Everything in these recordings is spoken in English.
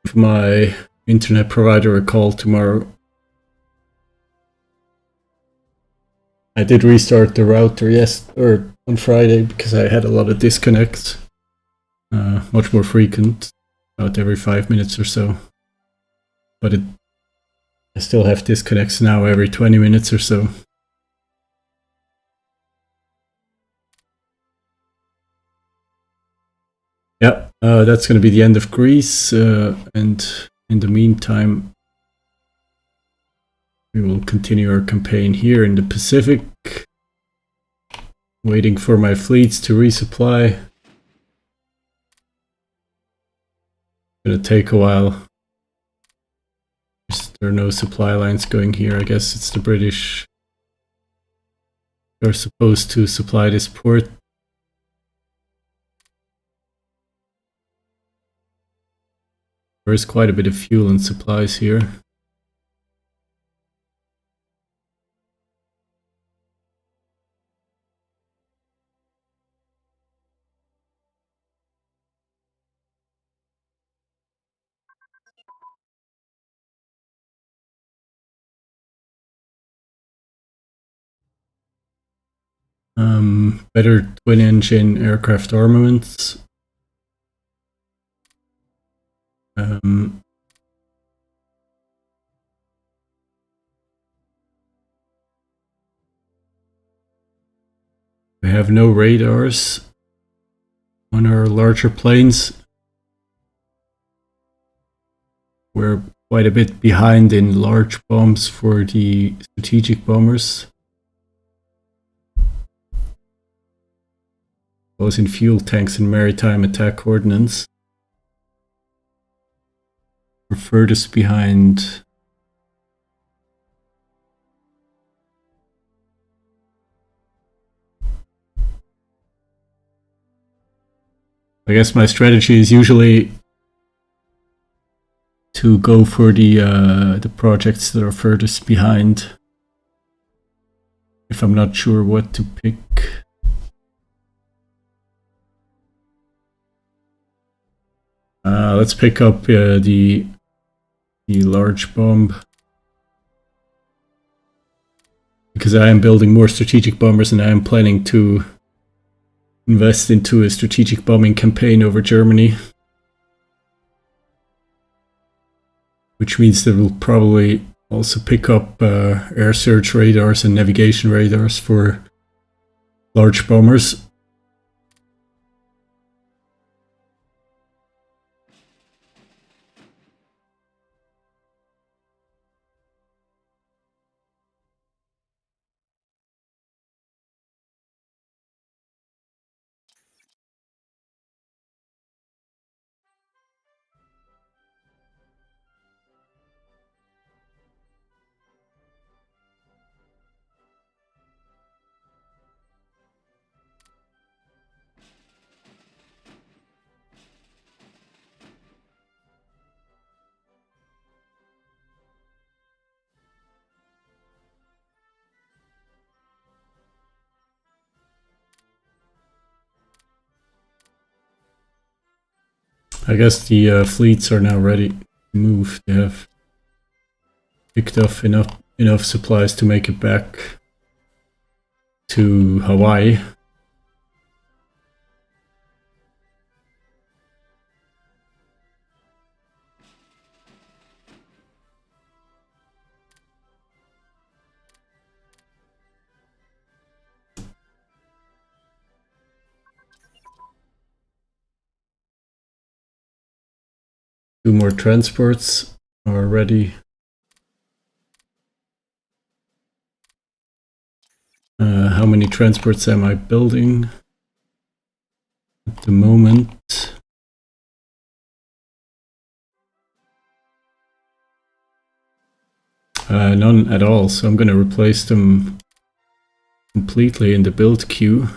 give my internet provider a call tomorrow. I did restart the router on Friday because I had a lot of disconnects, much more frequent, about every 5 minutes or so. But I still have disconnects now every 20 minutes or so. Yeah, that's going to be the end of Greece, and in the meantime, we will continue our campaign here in the Pacific, waiting for my fleets to resupply. Gonna take a while. There are no supply lines going here. I guess it's the British who are supposed to supply this port. There is quite a bit of fuel and supplies here. Better twin-engine aircraft armaments. We have no radars on our larger planes. We're quite a bit behind in large bombs for the strategic bombers. Both in fuel tanks and maritime attack ordnance. We're furthest behind. I guess my strategy is usually to go for the projects that are furthest behind, if I'm not sure what to pick. Let's pick up the large bomb, because I am building more strategic bombers and I am planning to invest into a strategic bombing campaign over Germany, which means that we'll probably also pick up air search radars and navigation radars for large bombers. I guess the fleets are now ready to move. They have picked up enough supplies to make it back to Hawaii. Two more transports are ready. How many transports am I building at the moment? None at all, so I'm going to replace them completely in the build queue.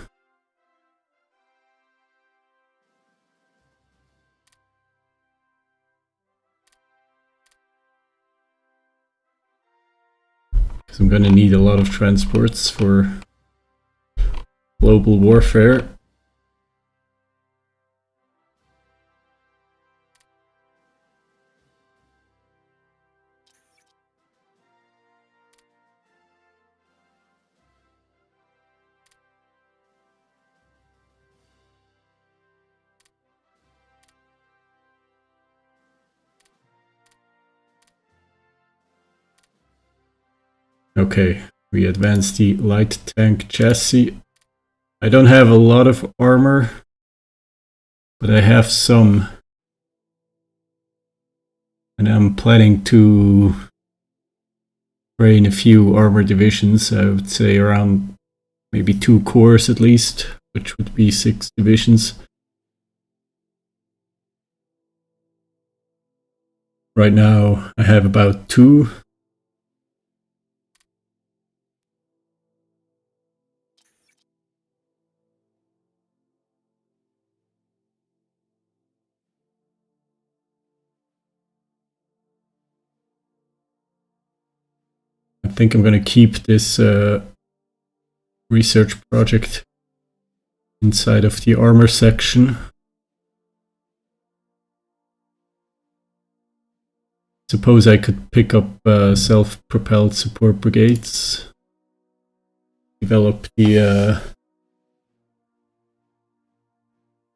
Because I'm going to need a lot of transports for global warfare. Okay, we advanced the light tank chassis. I don't have a lot of armor, but I have some. And I'm planning to train a few armor divisions. I would say around maybe 2 cores at least, which would be 6 divisions. Right now I have about 2. I think I'm gonna keep this research project inside of the armor section. Suppose I could pick up self-propelled support brigades, develop the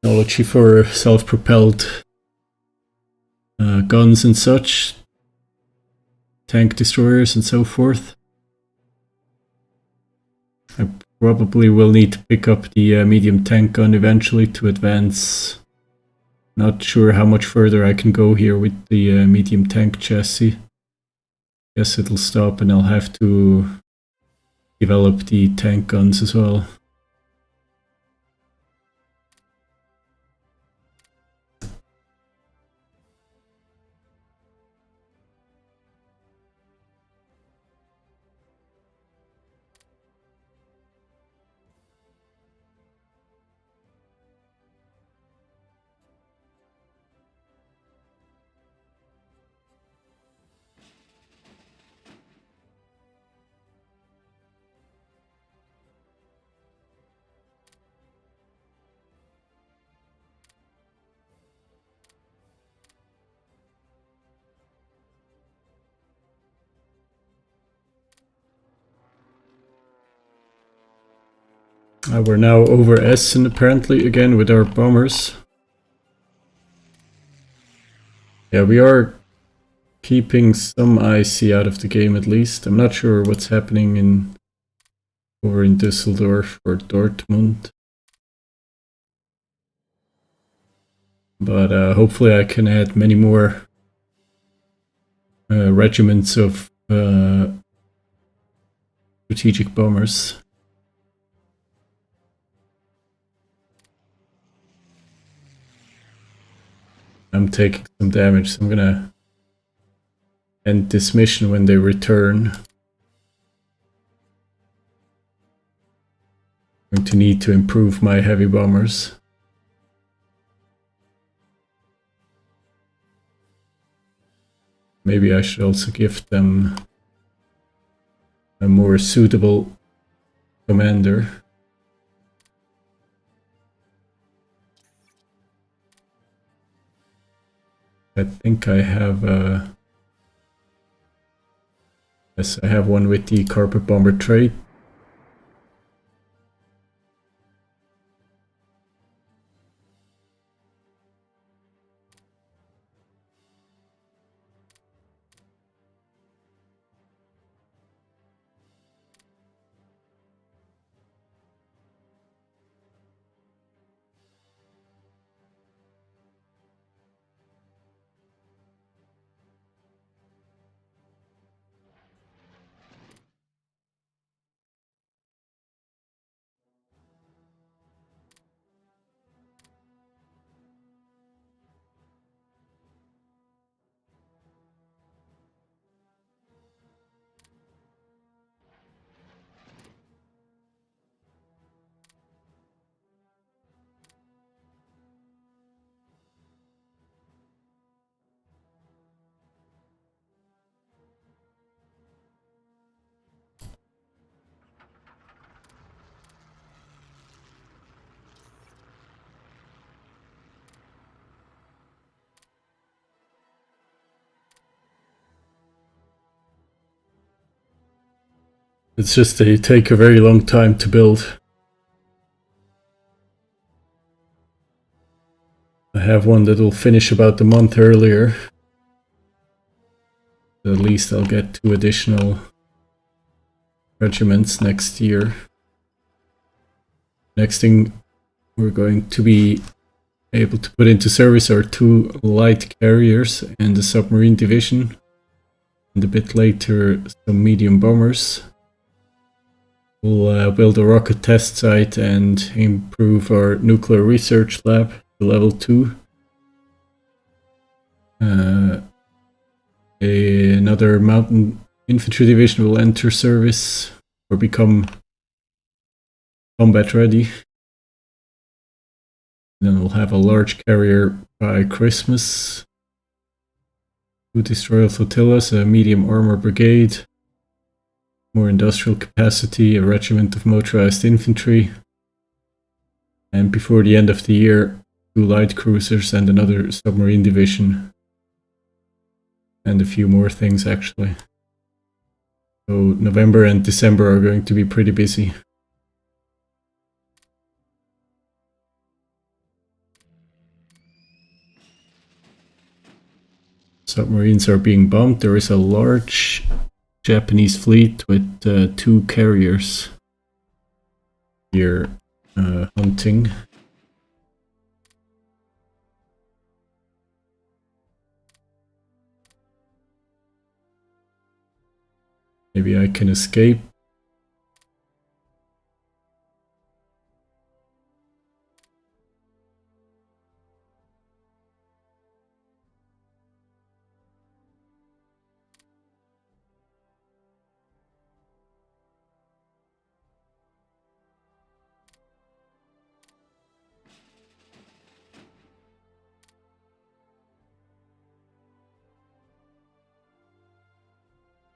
technology for self-propelled guns and such, tank destroyers and so forth. I probably will need to pick up the medium tank gun eventually to advance. Not sure how much further I can go here with the medium tank chassis. Guess it'll stop and I'll have to develop the tank guns as well. We're now over Essen apparently again with our bombers. Yeah, we are keeping some IC out of the game at least. I'm not sure what's happening over in Düsseldorf or Dortmund. But hopefully I can add many more regiments of strategic bombers. I'm taking some damage, so I'm gonna end this mission when they return. I'm going to need to improve my heavy bombers. Maybe I should also give them a more suitable commander. I think I have yes, I have one with the carpet bomber trait. It's just they take a very long time to build. I have one that will finish about a month earlier. At least I'll get 2 additional regiments next year. Next thing we're going to be able to put into service are 2 light carriers and a submarine division, and a bit later some medium bombers. We'll build a rocket test site and improve our nuclear research lab to level 2. Another mountain infantry division will enter service or become combat ready. Then we'll have a large carrier by Christmas. 2 destroyer flotillas, a medium armor brigade, more industrial capacity, a regiment of motorized infantry, and before the end of the year, 2 light cruisers and another submarine division. And a few more things actually. So November and December are going to be pretty busy. Submarines are being bombed. There is a large Japanese fleet with 2 carriers here hunting. Maybe I can escape.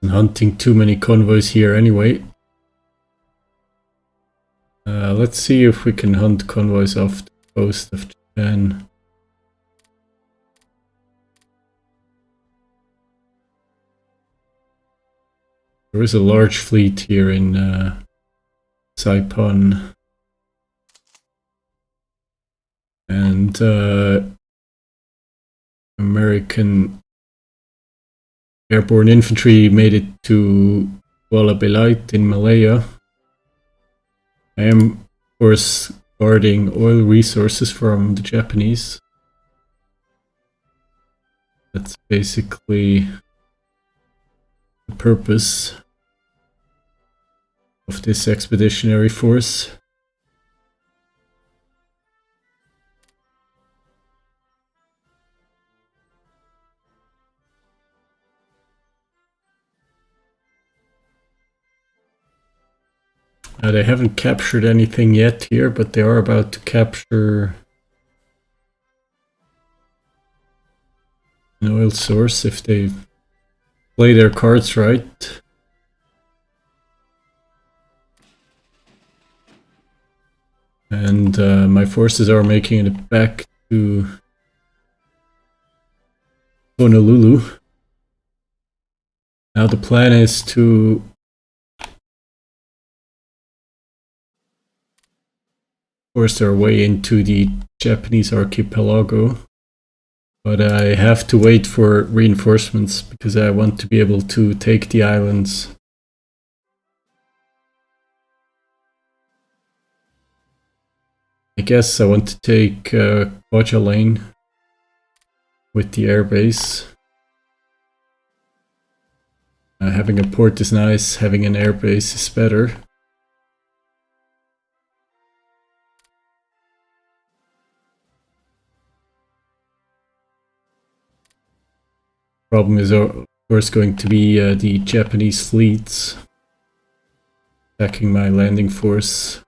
I'm hunting too many convoys here anyway. Let's see if we can hunt convoys off the coast of Japan. There is a large fleet here in Saipan. And American airborne infantry made it to Kuala Belait in Malaya. I am, of course, guarding oil resources from the Japanese. That's basically the purpose of this expeditionary force. They haven't captured anything yet here, but they are about to capture an oil source if they play their cards right. And my forces are making it back to Honolulu. Now the plan is to force their way into the Japanese archipelago. But I have to wait for reinforcements because I want to be able to take the islands. I guess I want to take Kwajalein with the airbase. Having a port is nice, having an airbase is better. Problem is, of course, going to be the Japanese fleets attacking my landing force.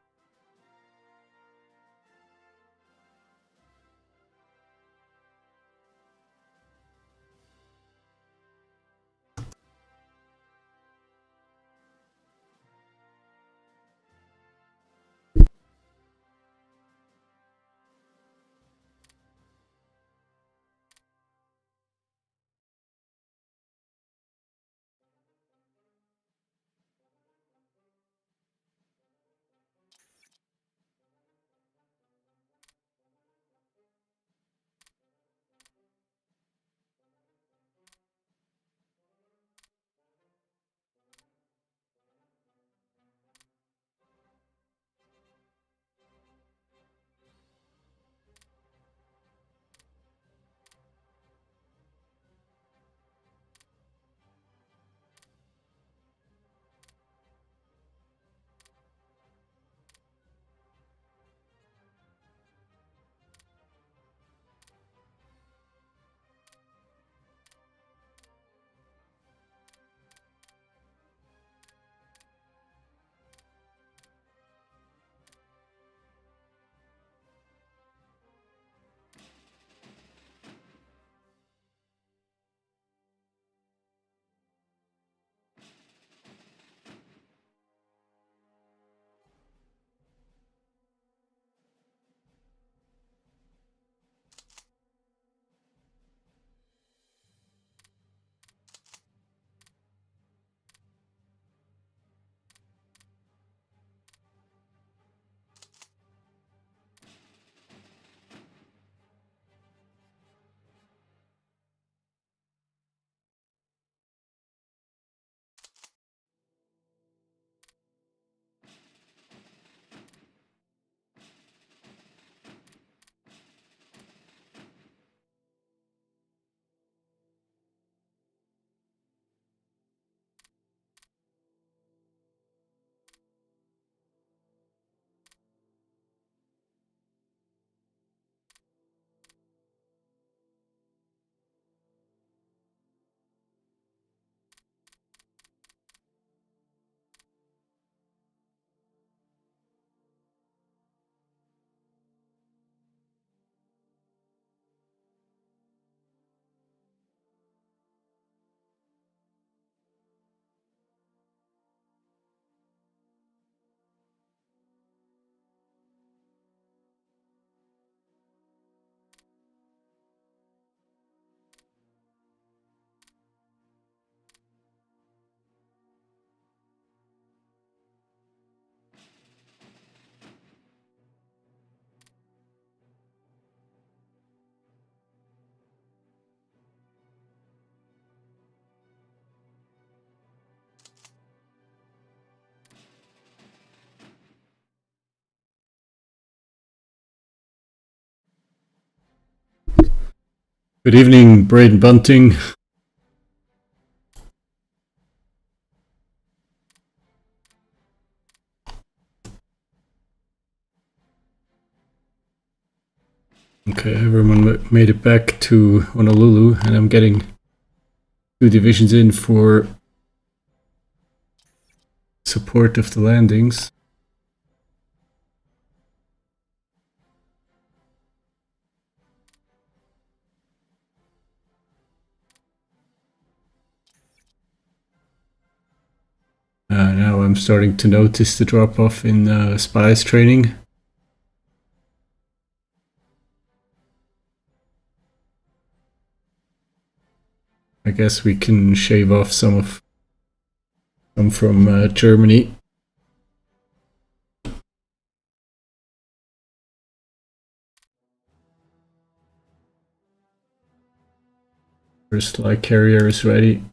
Good evening, Braden Bunting. Okay, everyone made it back to Honolulu, and I'm getting 2 divisions in for support of the landings. Now I'm starting to notice the drop-off in spies training. I guess we can shave off some from Germany. First light carrier is ready.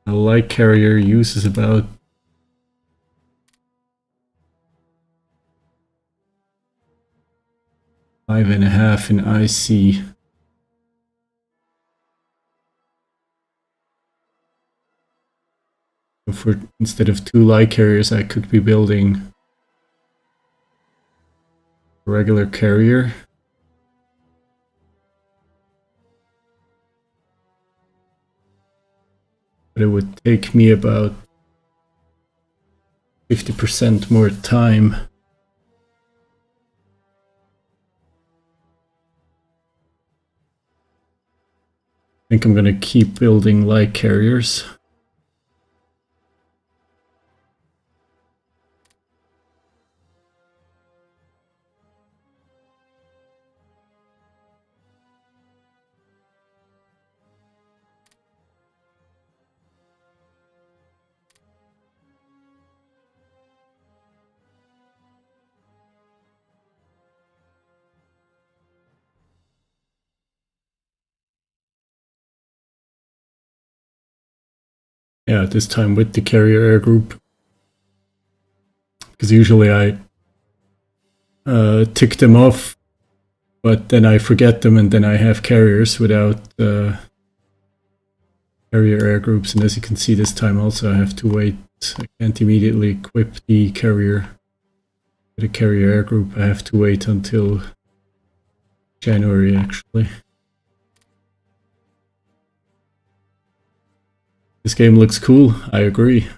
A light carrier uses about 5.5 in IC. So for instead of 2 light carriers, I could be building a regular carrier. But it would take me about 50% more time. I think I'm gonna keep building light carriers. Yeah, this time with the carrier air group. Because usually I tick them off, but then I forget them and then I have carriers without carrier air groups. And as you can see this time also I have to wait. I can't immediately equip the carrier with a carrier air group. I have to wait until January actually. This game looks cool, I agree.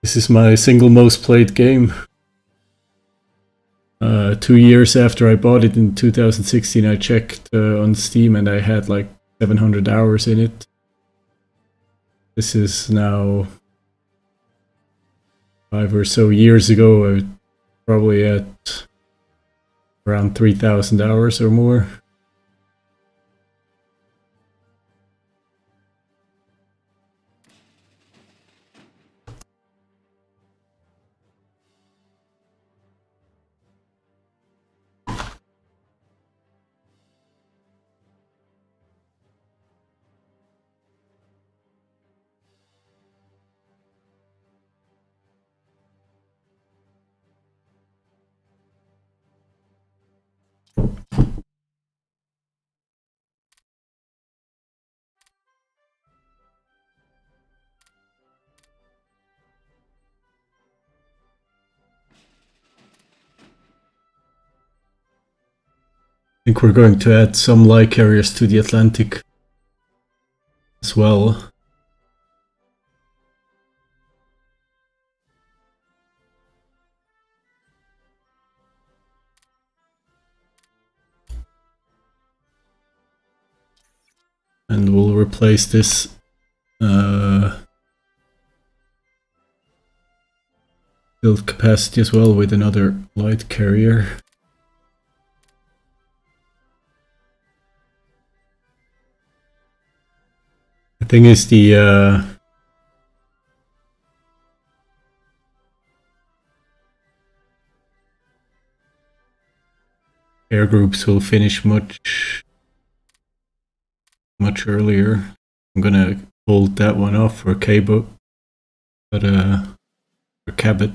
This is my single most played game. 2 years after I bought it in 2016, I checked on Steam and I had like 700 hours in it. This is now 5 or so years ago. I was probably at around 3,000 hours or more. I think we're going to add some light carriers to the Atlantic as well. And we'll replace this build capacity as well with another light carrier. The thing is the air groups will finish much earlier. I'm gonna pulled that one off for Cabo, but for Cabot.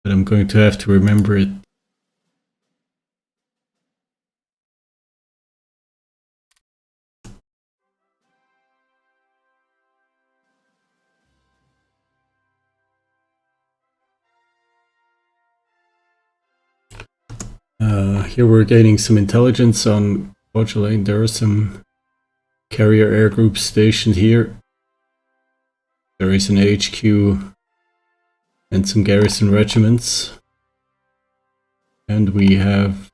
But I'm going to have to remember it. Here we're gaining some intelligence on Kwajalein. There are some carrier air groups stationed here. There is an HQ and some garrison regiments. And we have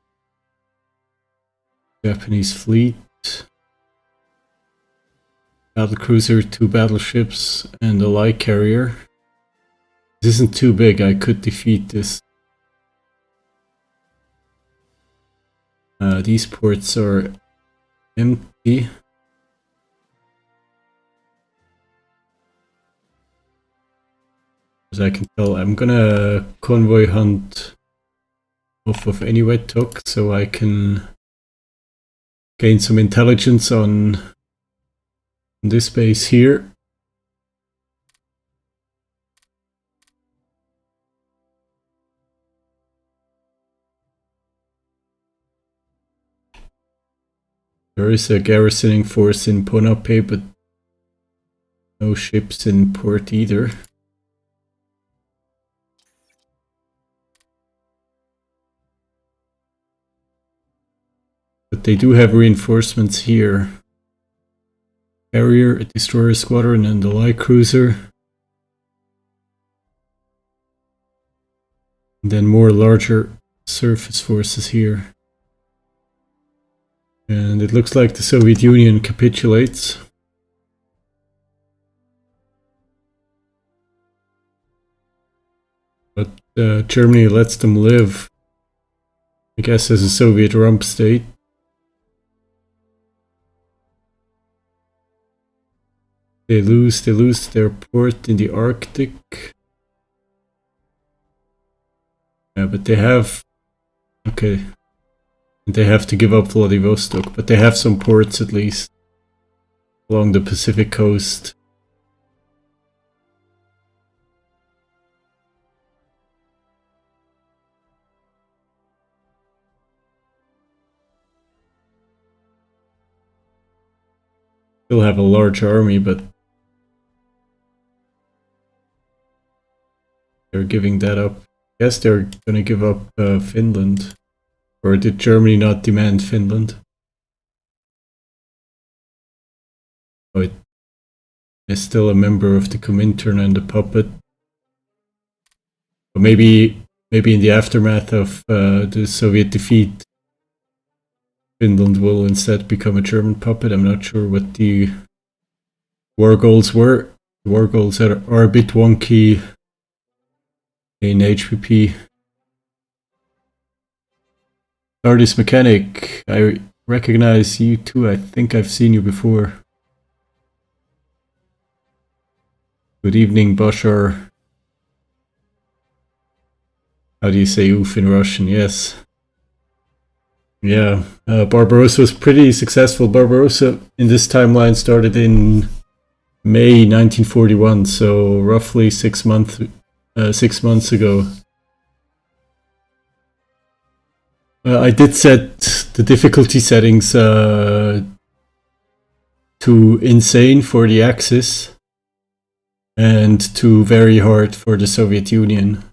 Japanese fleet, battlecruiser, 2 battleships, and a light carrier. This isn't too big, I could defeat this. These ports are empty. As I can tell, I'm gonna convoy hunt off of any wet talk so I can gain some intelligence on this base here. There is a garrisoning force in Ponape, but no ships in port either. But they do have reinforcements here. Carrier, a destroyer squadron, and a light cruiser. And then more larger surface forces here. And it looks like the Soviet Union capitulates. But Germany lets them live, I guess, as a Soviet rump state. They lose their port in the Arctic. Yeah, but they have... Okay. They have to give up Vladivostok, but they have some ports at least along the Pacific coast. Still have a large army, but they're giving that up. I guess they're gonna give up Finland. Or did Germany not demand Finland? Oh, it is still a member of the Comintern and the puppet. But maybe in the aftermath of the Soviet defeat, Finland will instead become a German puppet. I'm not sure what the war goals were. The war goals are a bit wonky in HPP. Artist Mechanic, I recognize you too. I think I've seen you before. Good evening, Bashar. How do you say oof in Russian? Yes. Yeah, Barbarossa was pretty successful. Barbarossa in this timeline started in May 1941, so roughly 6 months ago. I did set the difficulty settings to insane for the Axis and to very hard for the Soviet Union.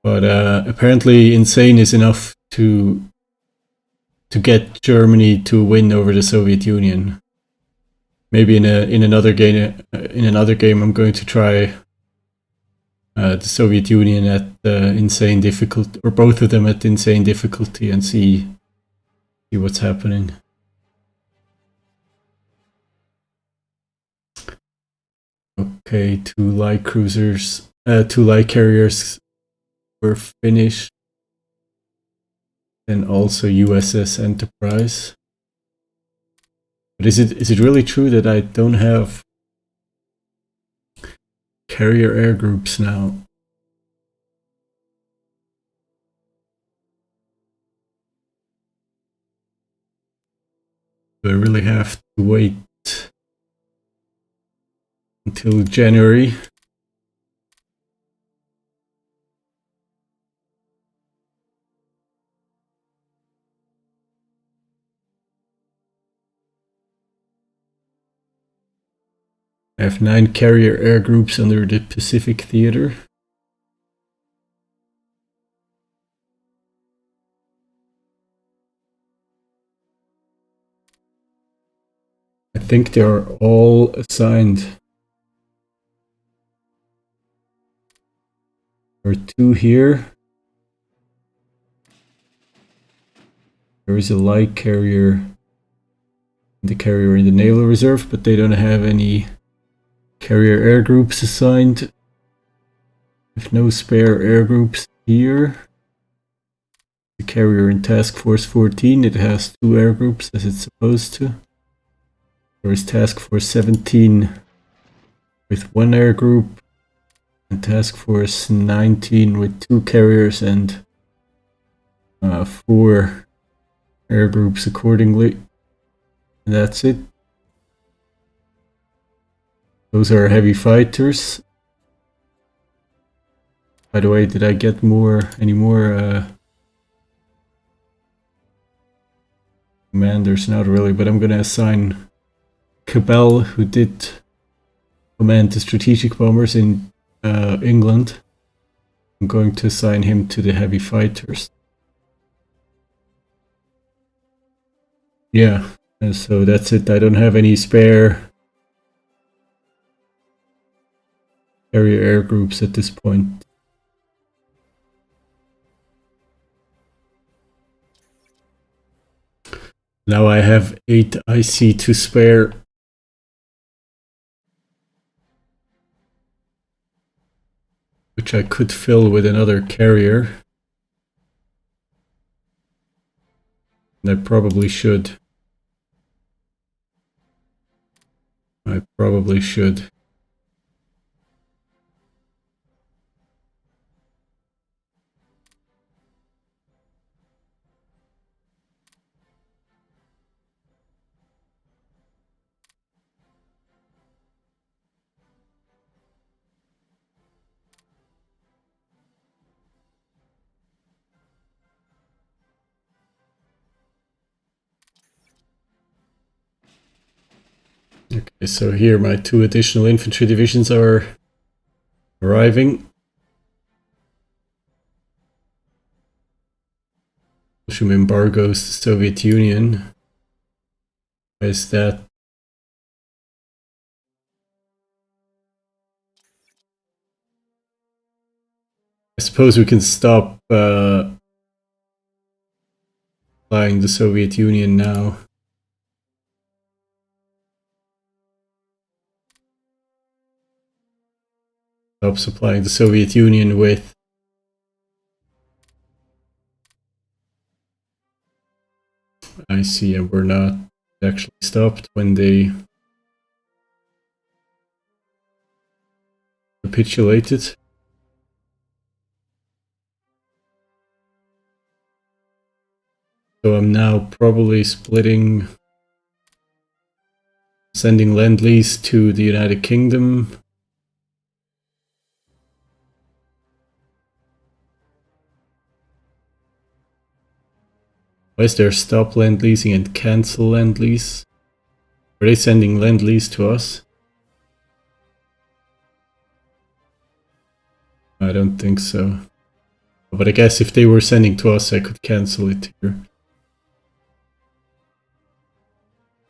But apparently insane is enough to get Germany to win over the Soviet Union. Maybe in another game I'm going to try the Soviet Union at insane difficulty, or both of them at insane difficulty, and see what's happening. Okay, 2 light cruisers, 2 light carriers were finished, and also USS Enterprise. But is it really true that I don't have carrier air groups now? I really have to wait until January. I have 9 carrier air groups under the Pacific Theater. I think they are all assigned. There are 2 here. There is a light carrier, the carrier in the Naval Reserve, but they don't have any carrier air groups assigned. With no spare air groups here. The carrier in Task Force 14, it has 2 air groups as it's supposed to. There is Task Force 17 with 1 air group, and Task Force 19 with 2 carriers and 4 air groups accordingly. And that's it. Those are heavy fighters. By the way, did I get any more commanders? Not really, but I'm gonna assign Cabell, who did command the strategic bombers in England. I'm going to assign him to the heavy fighters. Yeah, and so that's it. I don't have any spare carrier air groups at this point. Now I have 8 IC to spare. Which I could fill with another carrier. And I probably should. Okay, so here my 2 additional infantry divisions are arriving. Belgium embargoes the Soviet Union. Why is that? I suppose we can stop supplying the Soviet Union now. Stop supplying the Soviet Union with I see, and we're not actually stopped when they capitulated. So I'm now probably sending Lend-Lease to the United Kingdom. Why is there stop Lend-Leasing and cancel Lend-Lease? Are they sending Lend-Lease to us? I don't think so. But I guess if they were sending to us, I could cancel it here.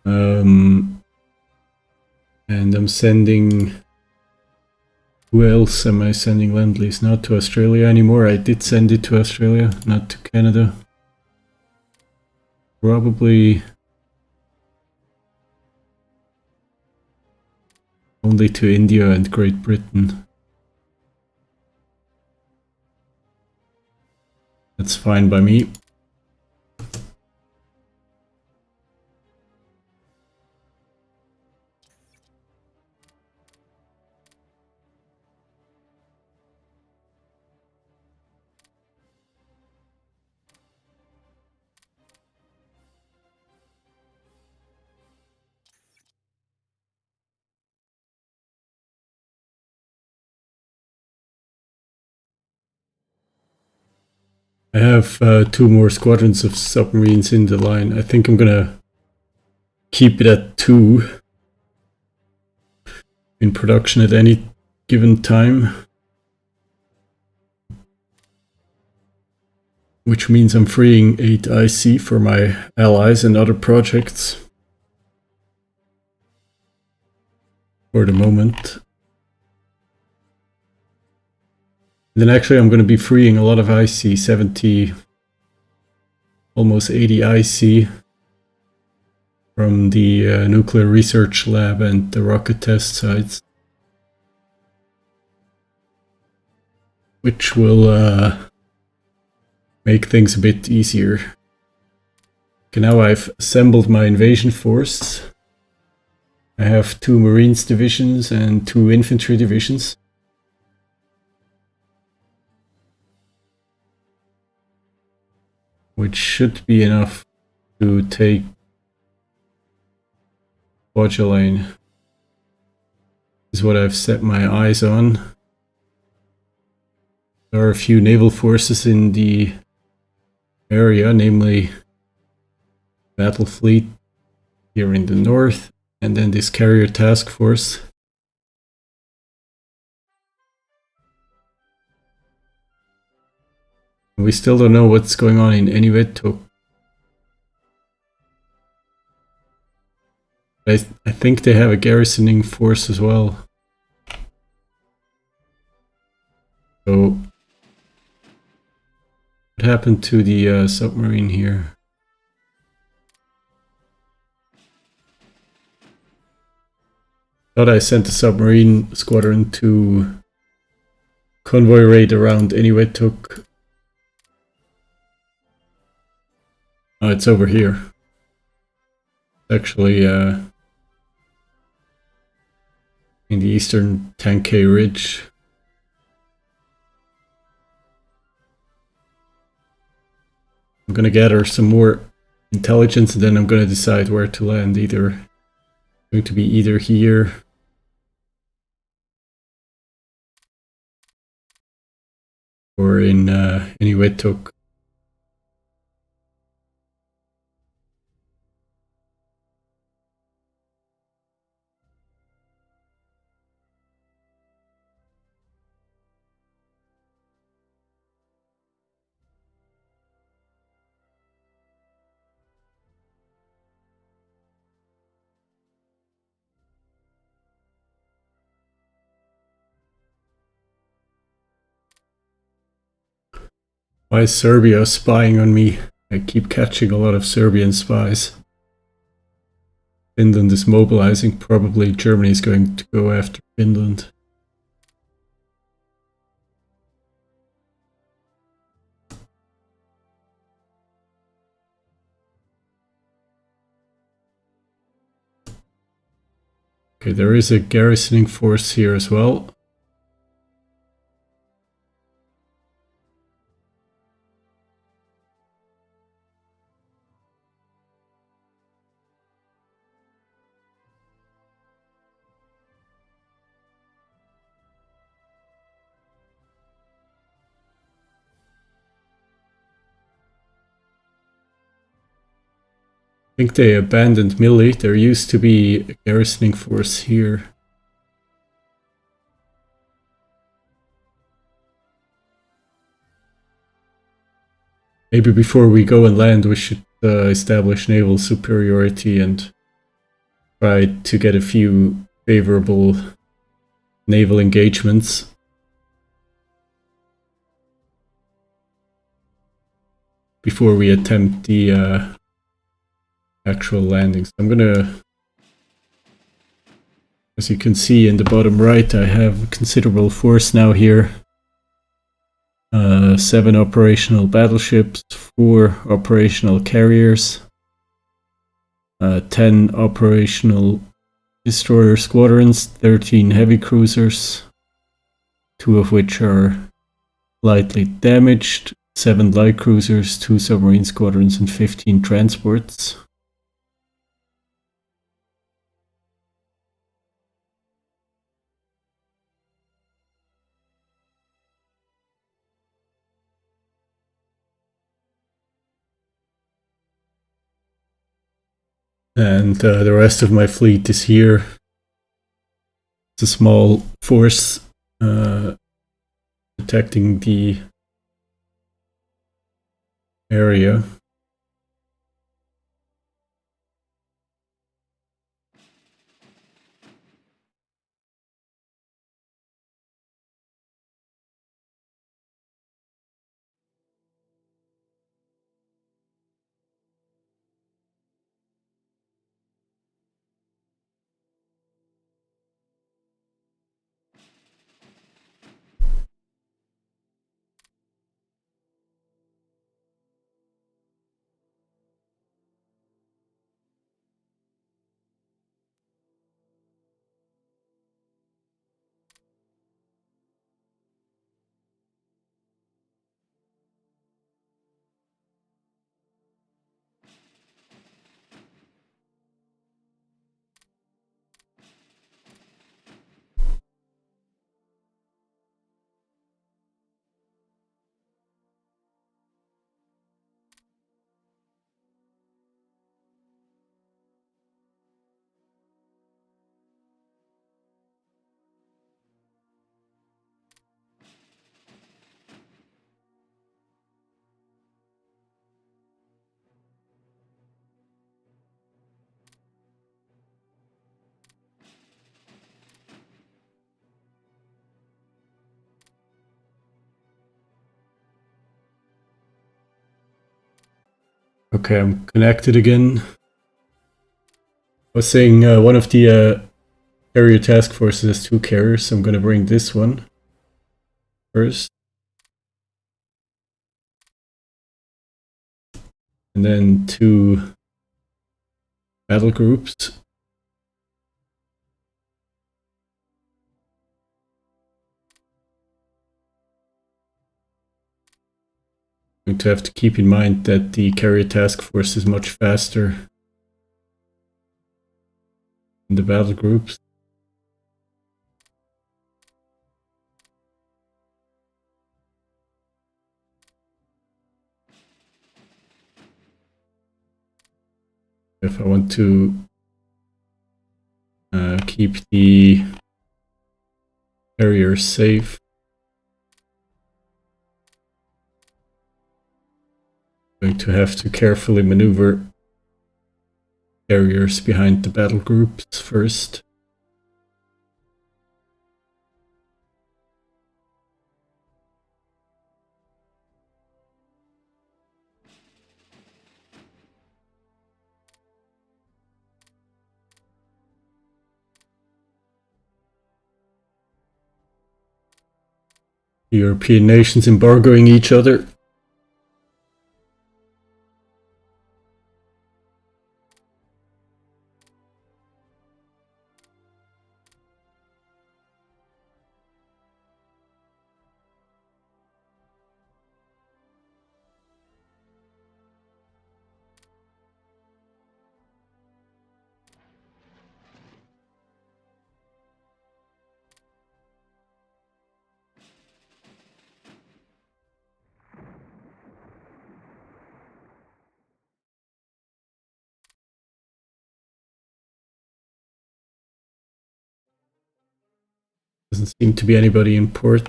And I'm sending... Who else am I sending Lend-Lease? Not to Australia anymore. I did send it to Australia, not to Canada. Probably... only to India and Great Britain. That's fine by me. I have 2 more squadrons of submarines in the line. I think I'm gonna keep it at 2 in production at any given time. Which means I'm freeing 8 IC for my allies and other projects. For the moment. Then actually I'm going to be freeing a lot of IC, 70, almost 80 IC from the nuclear research lab and the rocket test sites. Which will make things a bit easier. Okay, now I've assembled my invasion force. I have 2 Marines divisions and 2 infantry divisions. Which should be enough to take Kwajalein. Is what I've set my eyes on. There are a few naval forces in the area, namely Battle Fleet here in the north, and then this carrier task force. We still don't know what's going on in Enivetok. I think they have a garrisoning force as well. So, what happened to the submarine here? Thought I sent a submarine squadron to convoy raid around Enivetok. Oh, it's over here. Actually, in the eastern Tankei Ridge. I'm gonna gather some more intelligence and then I'm gonna decide where to land. Going to be either here or in Enivetok. Why is Serbia spying on me? I keep catching a lot of Serbian spies. Finland is mobilizing. Probably Germany is going to go after Finland. Okay, there is a garrisoning force here as well. I think they abandoned Mili. There used to be a garrisoning force here. Maybe before we go and land, we should establish naval superiority and try to get a few favorable naval engagements. Before we attempt the actual landings. I'm gonna, as you can see in the bottom right, I have a considerable force now here. 7 operational battleships, 4 operational carriers, 10 operational destroyer squadrons, 13 heavy cruisers, 2 of which are lightly damaged, 7 light cruisers, 2 submarine squadrons, and 15 transports. And the rest of my fleet is here. It's a small force protecting the area. Okay, I'm connected again. I was saying one of the carrier task forces has 2 carriers, so I'm going to bring this one first. And then 2 battle groups. I'm going to have to keep in mind that the carrier task force is much faster than the battle groups. If I want to keep the carriers safe, I'm going to have to carefully maneuver carriers behind the battle groups first. European nations embargoing each other. Doesn't seem to be anybody in port.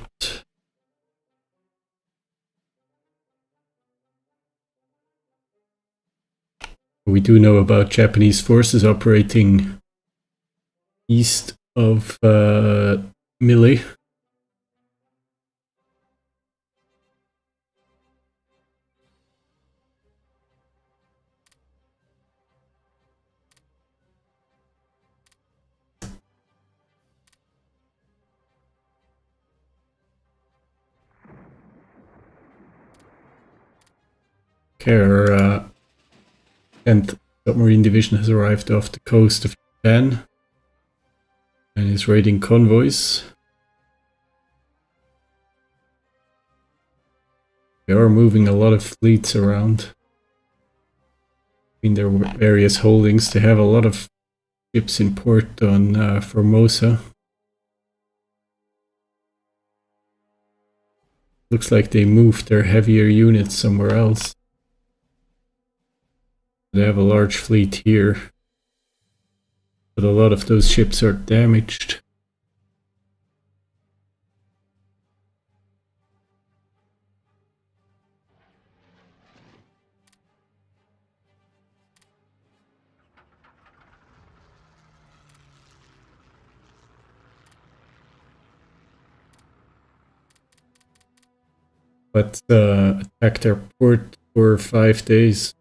We do know about Japanese forces operating east of Mille. Okay, our 10th Submarine Division has arrived off the coast of Japan and is raiding convoys. They are moving a lot of fleets around in their various holdings. They have a lot of ships in port on Formosa. Looks like they moved their heavier units somewhere else. They have a large fleet here. but a lot of those ships are damaged. But attacked their port for 5 days.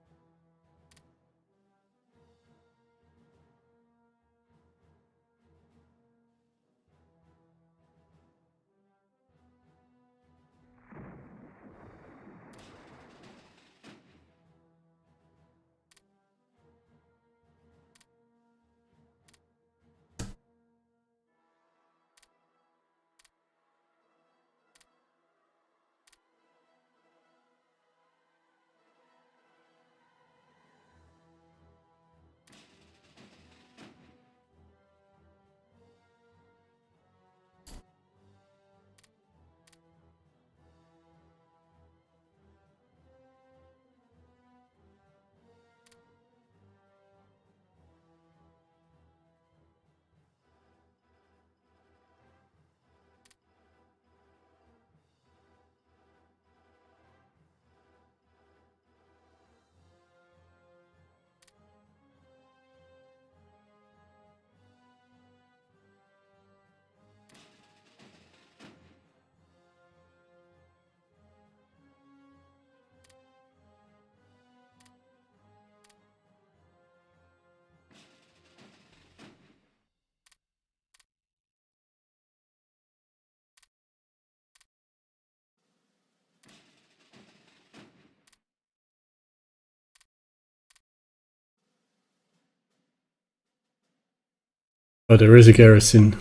But there is a garrison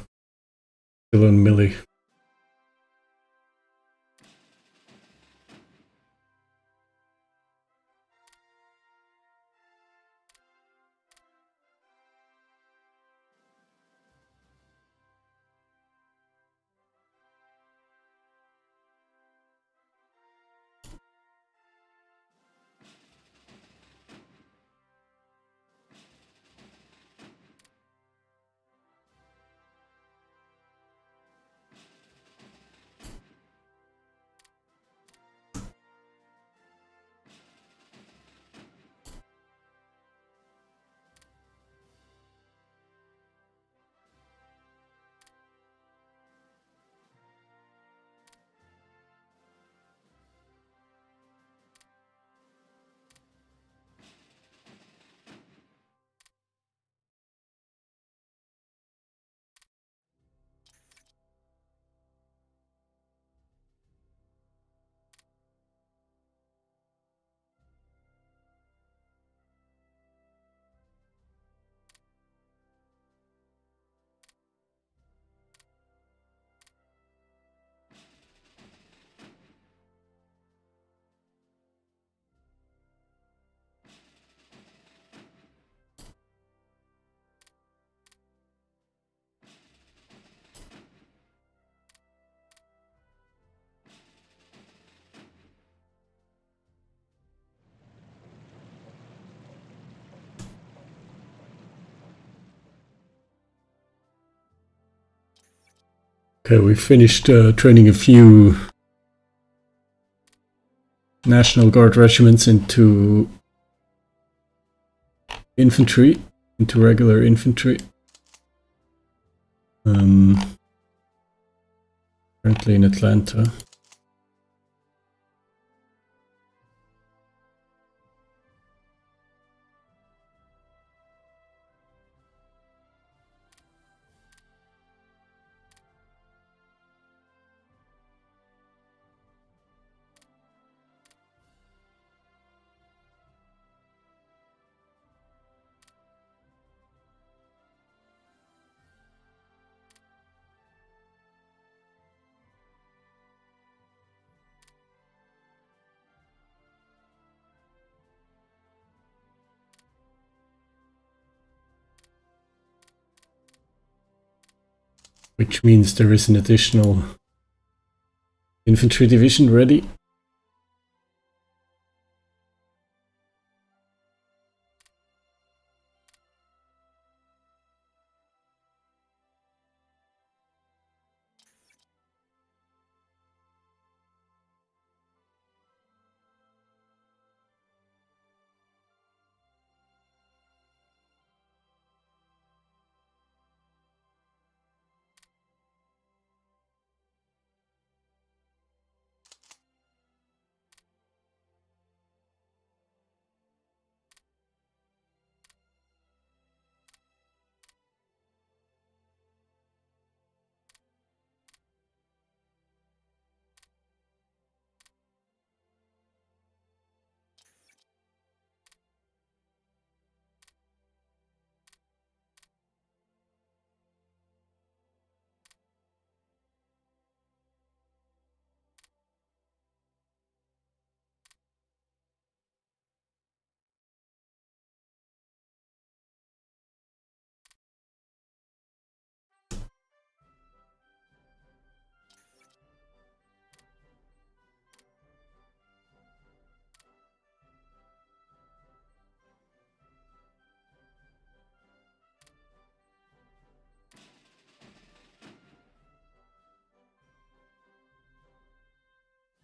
still on Millie. Okay, we finished training a few National Guard regiments into infantry, into regular infantry. Currently in Atlanta. Which means there is an additional infantry division ready.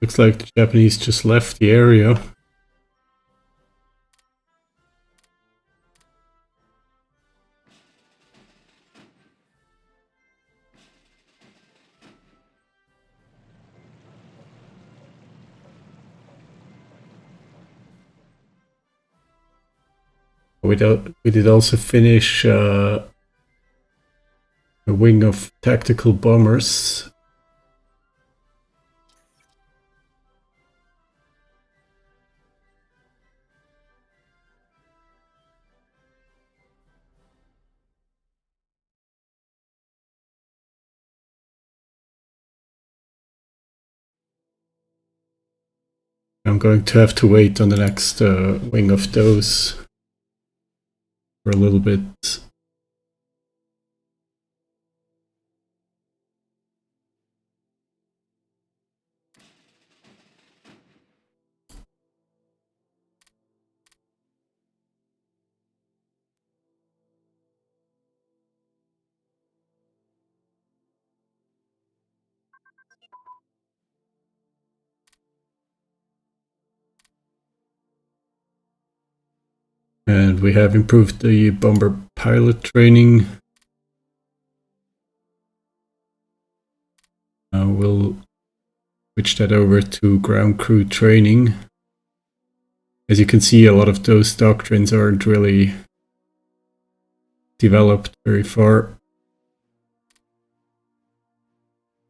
Looks like the Japanese just left the area. We did also finish a wing of tactical bombers. I'm going to have to wait on the next wing of those for a little bit. And we have improved the bomber pilot training. We'll switch that over to ground crew training. As you can see, a lot of those doctrines aren't really developed very far.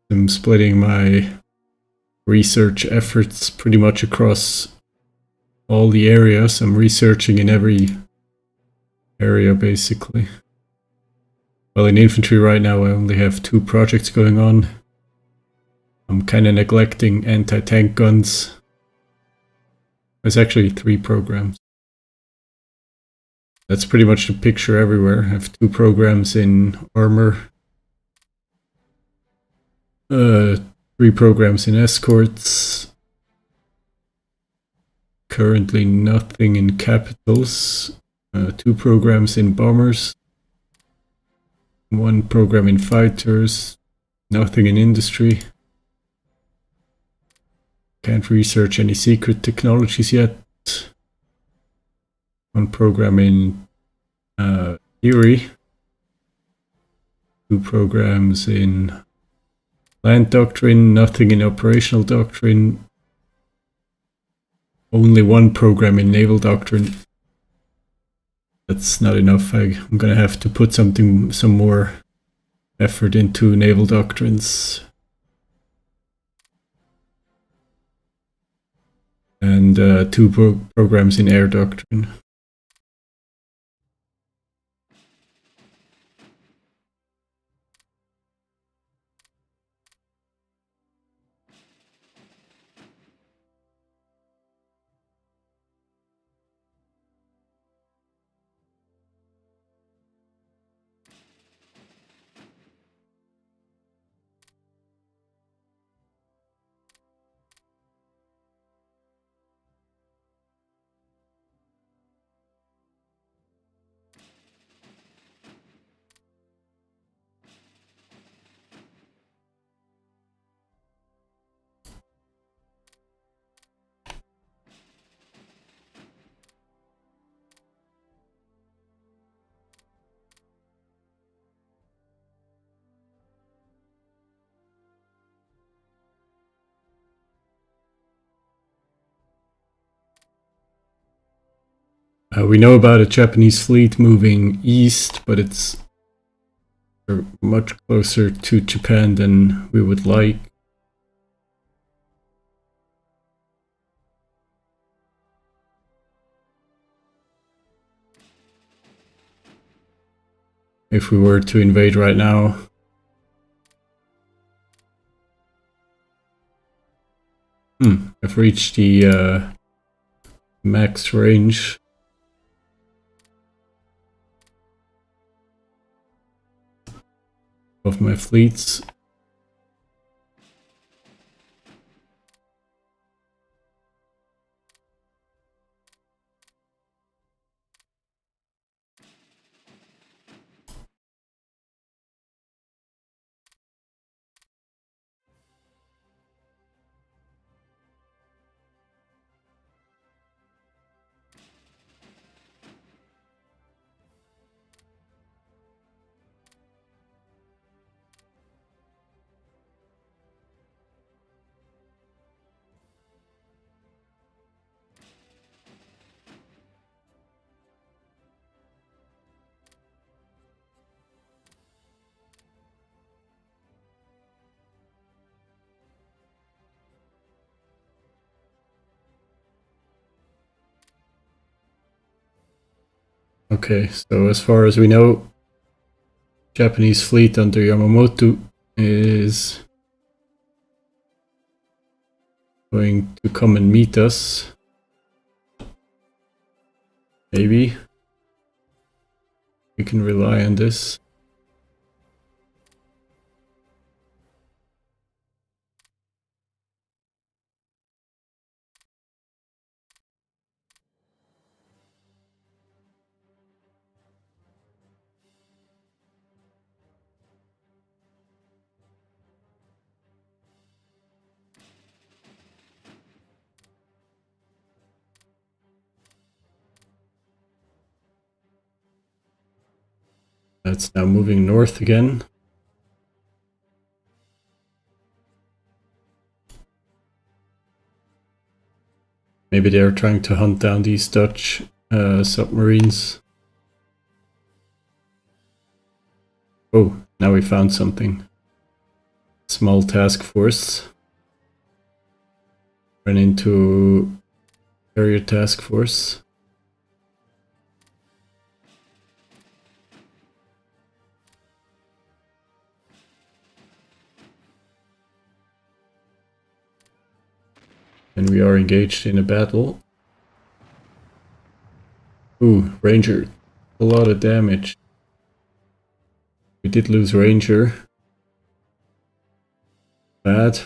I'm splitting my research efforts pretty much across all the areas. I'm researching in every area basically. Well, in infantry right now I only have 2 projects going on. I'm kind of neglecting anti-tank guns. There's actually 3 programs. That's pretty much the picture everywhere. I have 2 programs in armor, 3 programs in escorts, currently nothing in capitals, 2 programs in bombers, 1 program in fighters, nothing in industry. Can't research any secret technologies yet. 1 program in theory, 2 programs in land doctrine, nothing in operational doctrine, only 1 program in naval doctrine. That's not enough. I'm gonna have to put some more effort into naval doctrines. And 2 programs in air doctrine. We know about a Japanese fleet moving east, but it's much closer to Japan than we would like. If we were to invade right now, I've reached the max range. Of my fleets. Okay, so as far as we know, Japanese fleet under Yamamoto is going to come and meet us. Maybe we can rely on this. That's now moving north again. Maybe they're trying to hunt down these Dutch submarines. Oh, now we found something. Small task force. Run into carrier task force. And we are engaged in a battle. Ooh, Ranger. A lot of damage. We did lose Ranger. Bad.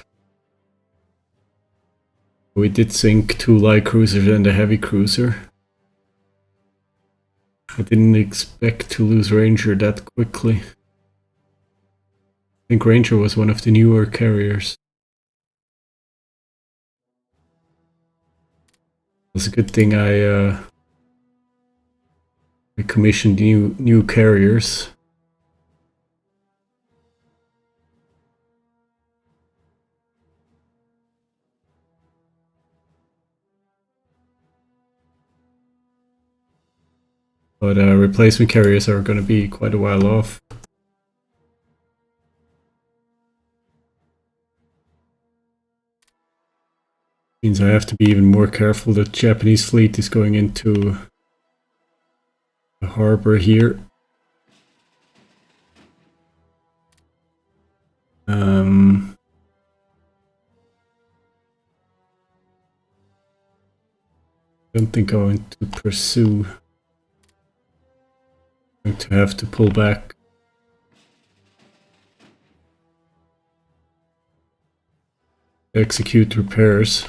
We did sink 2 light cruisers and a heavy cruiser. I didn't expect to lose Ranger that quickly. I think Ranger was one of the newer carriers. It's a good thing I commissioned new carriers. But replacement carriers are going to be quite a while off. Means I have to be even more careful. The Japanese fleet is going into the harbor here. Don't think I'm going to pursue. I'm going to have to pull back. Execute repairs.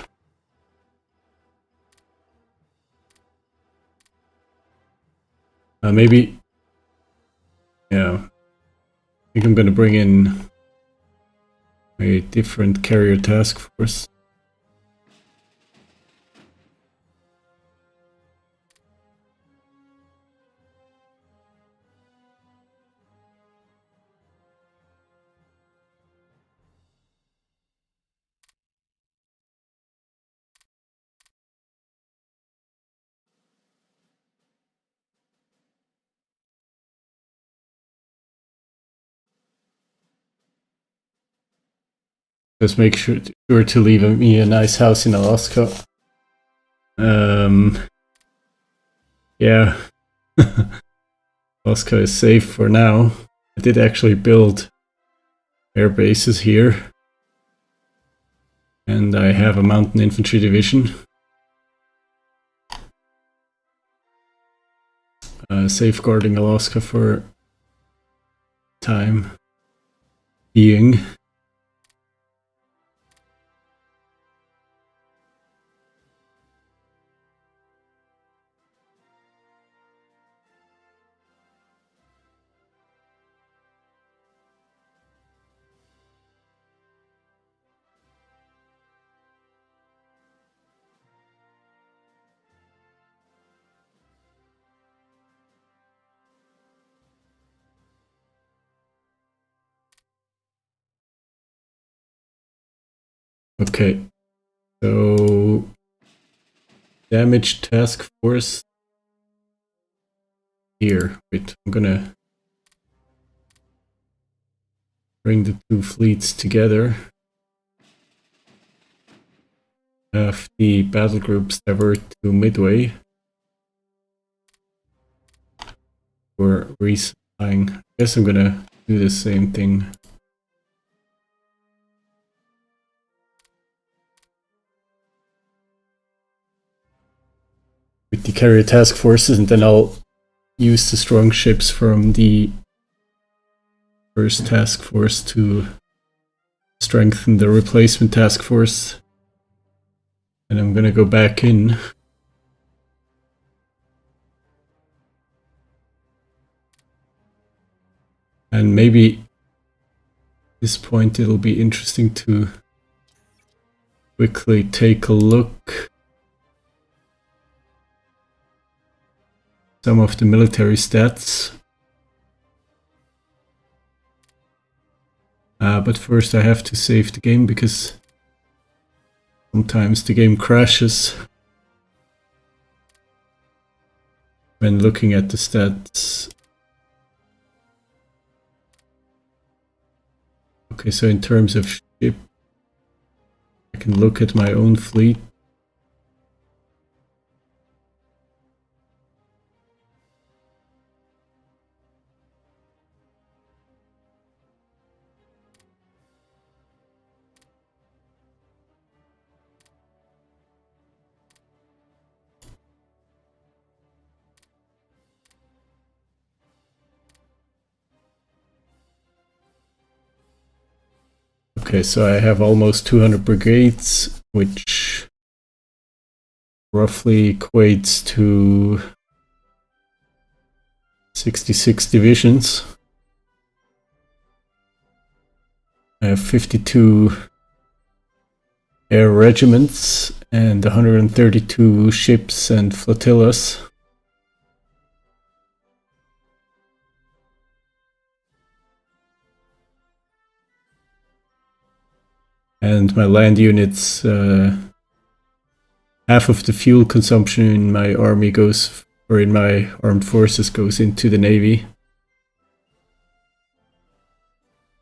Maybe. Yeah. I think I'm going to bring in a different carrier task force. Just make sure to leave me a nice house in Alaska. Yeah. Alaska is safe for now. I did actually build air bases here. And I have a mountain infantry division. Safeguarding Alaska for time being. Okay, so damage task force here. Wait, I'm gonna bring the two fleets together. Have the battle groups divert to Midway. for resupplying. I guess I'm gonna do the same thing. With the carrier task forces, and then I'll use the strong ships from the first task force to strengthen the replacement task force. And I'm gonna go back in. And maybe at this point it'll be interesting to quickly take a look some of the military stats. But first I have to save the game because sometimes the game crashes when looking at the stats. Okay, so in terms of ship, I can look at my own fleet. Okay, so I have almost 200 brigades, which roughly equates to 66 divisions. I have 52 air regiments and 132 ships and flotillas. And my land units, half of the fuel consumption in my army goes, or in my armed forces goes into the navy.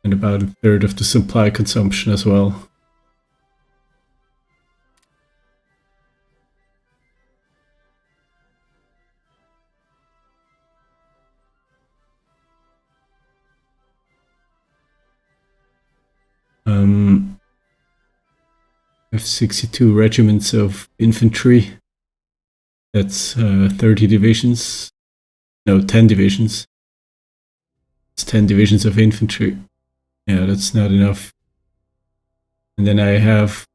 And about a third of the supply consumption as well. I have 62 regiments of infantry. That's 30 divisions. No, 10 divisions. It's 10 divisions of infantry. Yeah, that's not enough. And then I have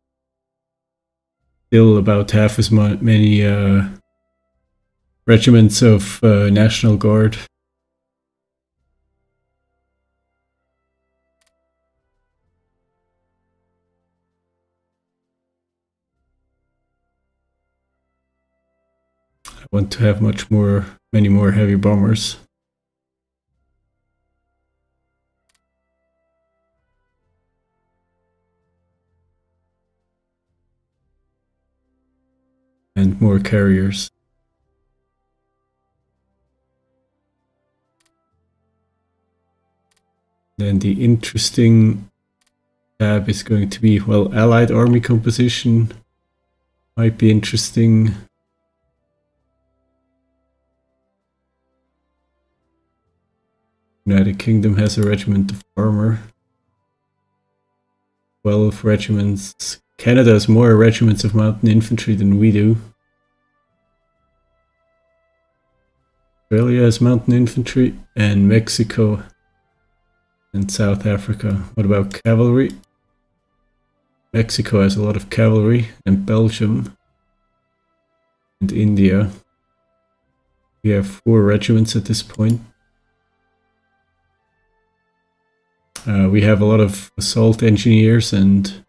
still about half as many regiments of National Guard. I want to have many more heavy bombers. And more carriers. Then the interesting tab is going to be, well, Allied army composition might be interesting. United Kingdom has a regiment of armor. 12 regiments. Canada has more regiments of mountain infantry than we do. Australia has mountain infantry, and Mexico and South Africa. What about cavalry? Mexico has a lot of cavalry, and Belgium and India. We have 4 regiments at this point. We have a lot of assault engineers, and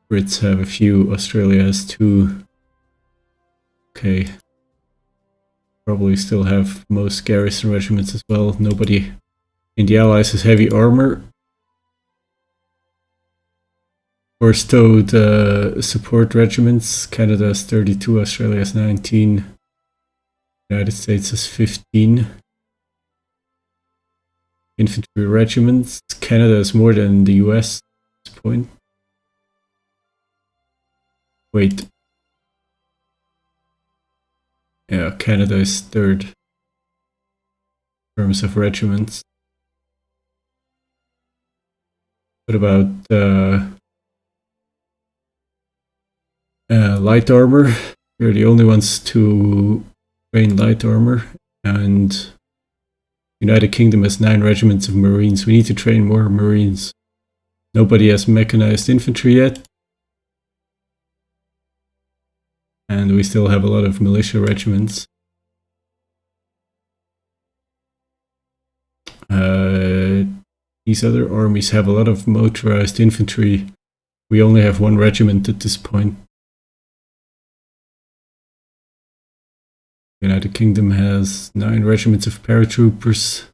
Brits have a few. Australia has 2. Okay. Probably still have most garrison regiments as well. Nobody in the Allies has heavy armor. Or stowed support regiments. Canada has 32, Australia has 19. United States has 15. Infantry regiments. Canada has more than the US at this point. Wait. Yeah, Canada is third in terms of regiments. What about light armor? We're the only ones to train light armor, and United Kingdom has 9 regiments of Marines. We need to train more Marines. Nobody has mechanized infantry yet. And we still have a lot of militia regiments. These other armies have a lot of motorized infantry. We only have 1 regiment at this point. The United Kingdom has 9 regiments of paratroopers.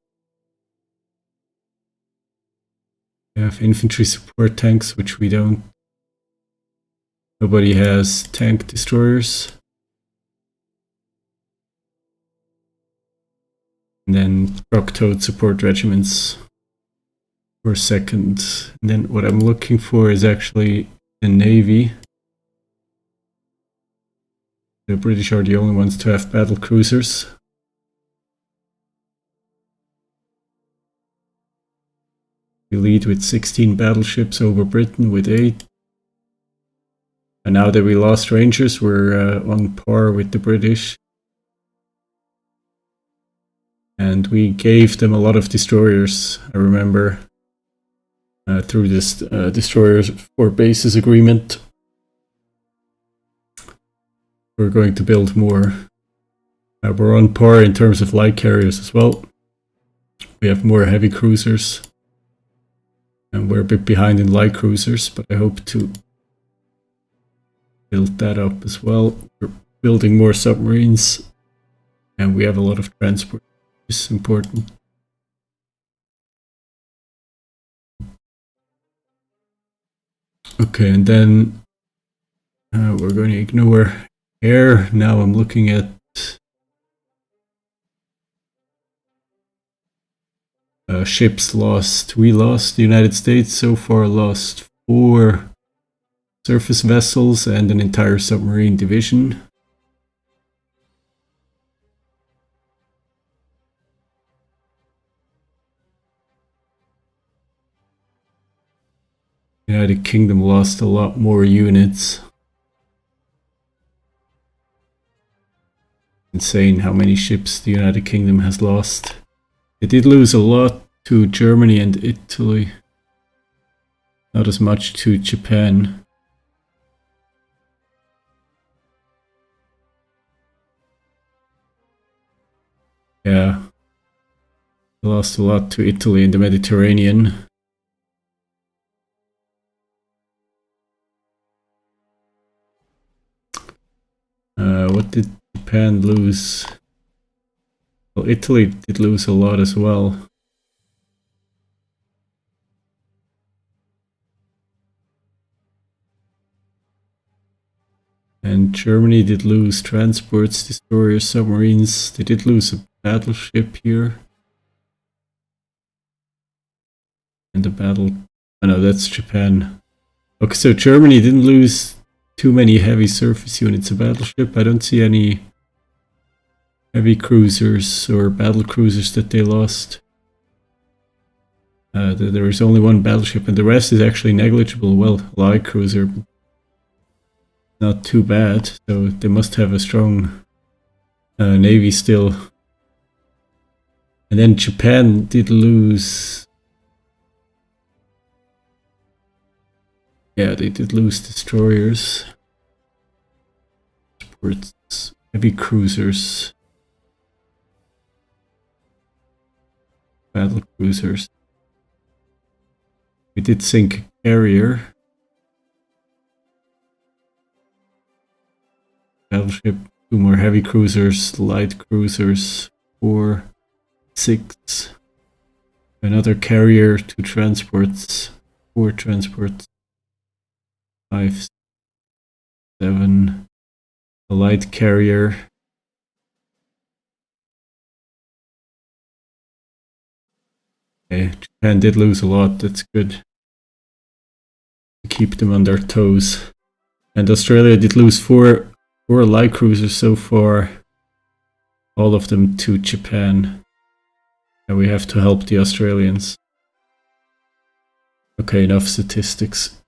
We have infantry support tanks, which we don't. Nobody has tank destroyers. And then truck-towed support regiments for second. And then what I'm looking for is actually the Navy. The British are the only ones to have battle cruisers. We lead with 16 battleships over Britain with 8. And now that we lost Rangers, we're on par with the British. And we gave them a lot of destroyers, I remember, through this destroyers for bases agreement. We're going to build more. We're on par in terms of light carriers as well. We have more heavy cruisers. And we're a bit behind in light cruisers, but I hope to build that up as well. We're building more submarines. And we have a lot of transport, which is important. Okay, and then we're going to ignore air. Now I'm looking at ships lost. We lost, the United States so far lost 4 surface vessels and an entire submarine division. United Kingdom lost a lot more units. Insane how many ships the United Kingdom has lost. They did lose a lot to Germany and Italy. Not as much to Japan. Yeah. They lost a lot to Italy in the Mediterranean. What did Japan lose? Well, Italy did lose a lot as well. And Germany did lose transports, destroyers, submarines. They did lose a battleship here. And a battle... Oh no, that's Japan. Okay, so Germany didn't lose too many heavy surface units. A battleship, I don't see any heavy cruisers or battle cruisers that they lost. There is only 1 battleship and the rest is actually negligible. Well, light cruiser, not too bad. So they must have a strong navy still. And then Japan did lose... Yeah, they did lose destroyers. Sports, heavy cruisers. Battle cruisers. We did sink a carrier. Battleship, 2 more heavy cruisers, light cruisers, 4, 6. Another carrier, 2 transports, 4 transports. 5, 7, a light carrier. Okay, Japan did lose a lot, that's good. To keep them on their toes. And Australia did lose 4 light cruisers so far. all of them to Japan. And we have to help the Australians. Okay, enough statistics.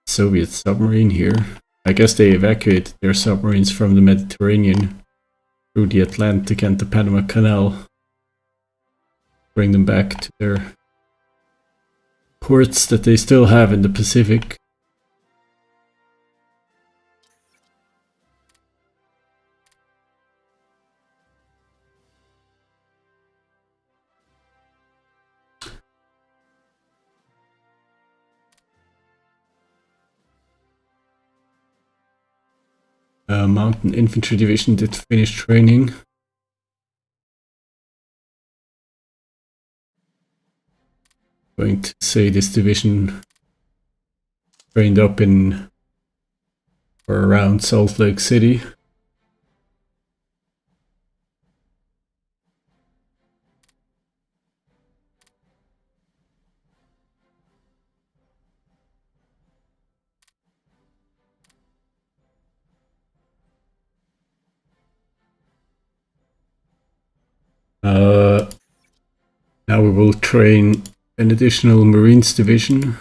Soviet submarine here. I guess they evacuated their submarines from the Mediterranean through the Atlantic and the Panama Canal. Bring them back to their ports that they still have in the Pacific. Mountain Infantry Division did finish training. Going to say this division trained up in or around Salt Lake City. Now we will train an additional Marines division.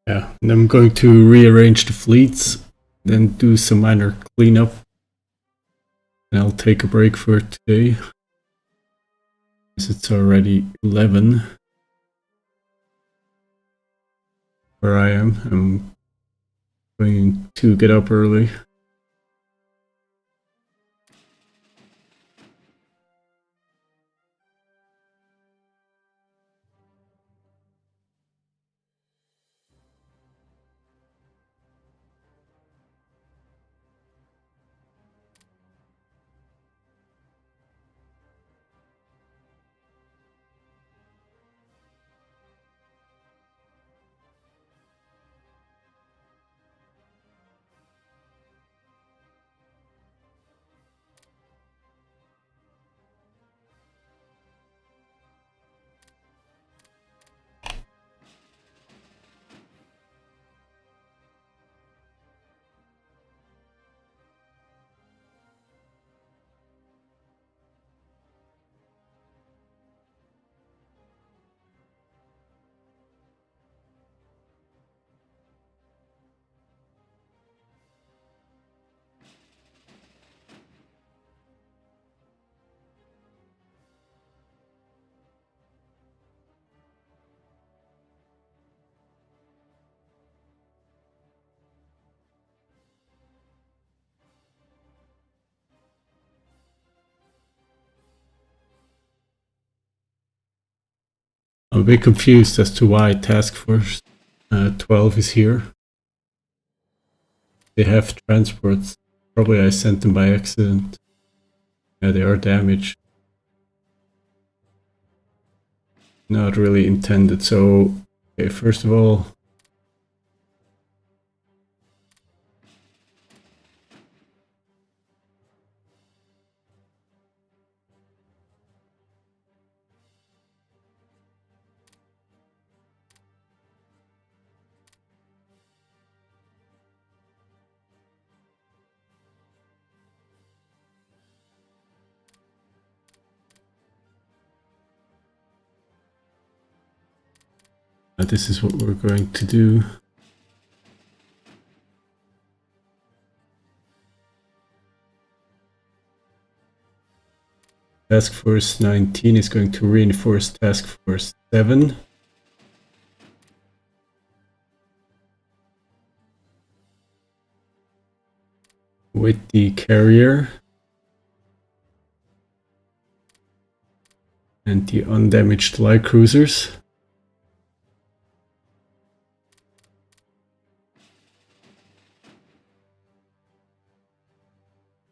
Yeah, and I'm going to rearrange the fleets, then do some minor cleanup. And I'll take a break for today, because it's already 11 where I am. I'm going to get up early. I'm a bit confused as to why Task Force 12 is here. They have transports. Probably I sent them by accident. Yeah, they are damaged. Not really intended. So, okay, first of all, this is what we're going to do. Task Force 19 is going to reinforce Task Force 7. with the carrier and the undamaged light cruisers.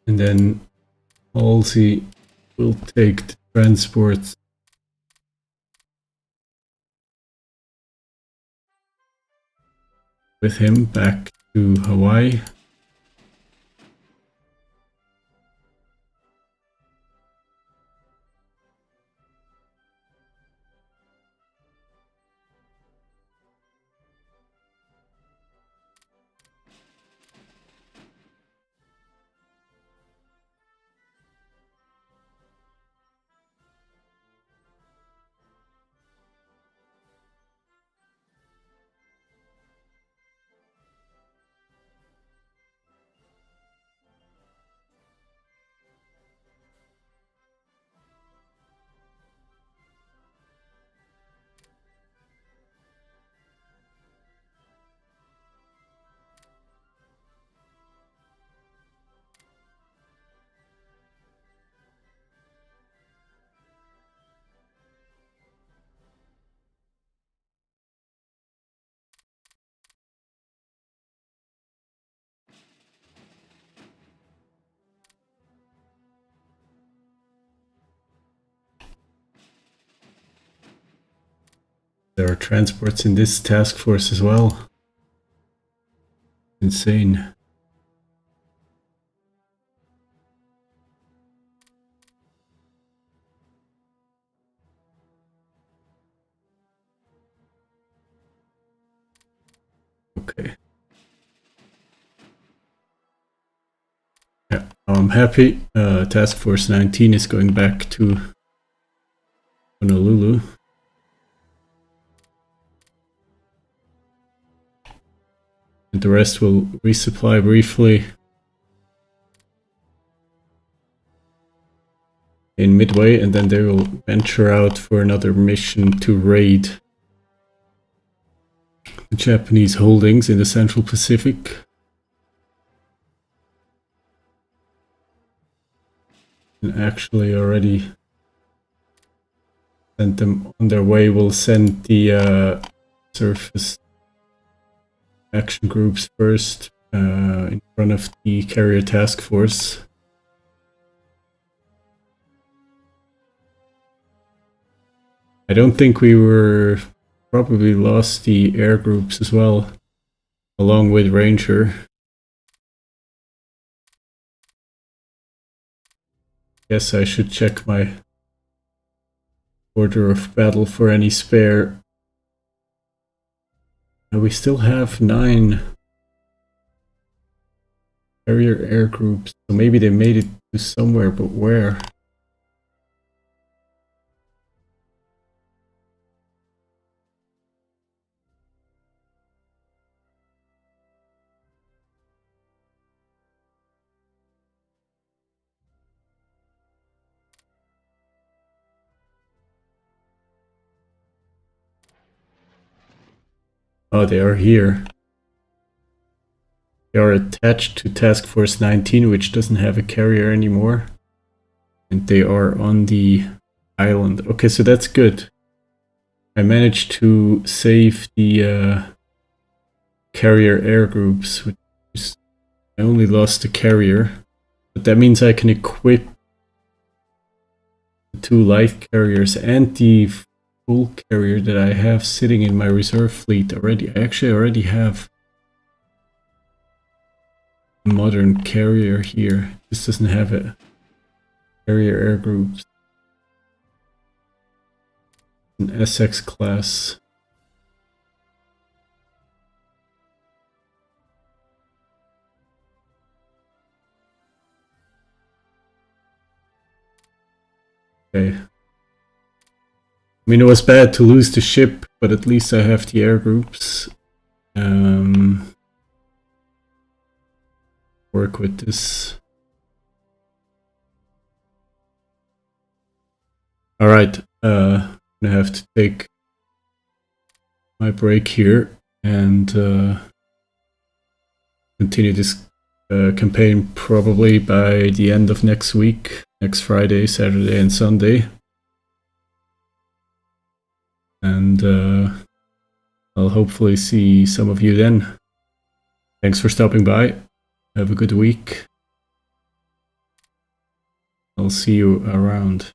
And then Halsey will take the transport with him back to Hawaii. There are transports in this task force as well. Insane. Okay. Yeah, I'm happy. Task Force 19 is going back to Honolulu. And the rest will resupply briefly in Midway, and then they will venture out for another mission to raid the Japanese holdings in the Central Pacific. And actually already sent them on their way. We'll send the surface action groups first in front of the carrier task force. I don't think we were probably lost the air groups as well, along with Ranger. Guess I should check my order of battle for any spare. We still have 9 carrier air groups, so maybe they made it to somewhere, but where? Oh, they are here. They are attached to Task Force 19, which doesn't have a carrier anymore. And they are on the island. Okay, so that's good. I managed to save the carrier air groups. Which is, I only lost the carrier. But that means I can equip the 2 light carriers and the full carrier that I have sitting in my reserve fleet already. I actually already have a modern carrier here. This doesn't have a carrier air groups. An SX class. Okay. I mean, it was bad to lose the ship, but at least I have the air groups. Work with this. Alright, I'm gonna have to take my break here and continue this campaign probably by the end of next week, next Friday, Saturday, and Sunday. And I'll hopefully see some of you then. Thanks for stopping by. Have a good week. I'll see you around.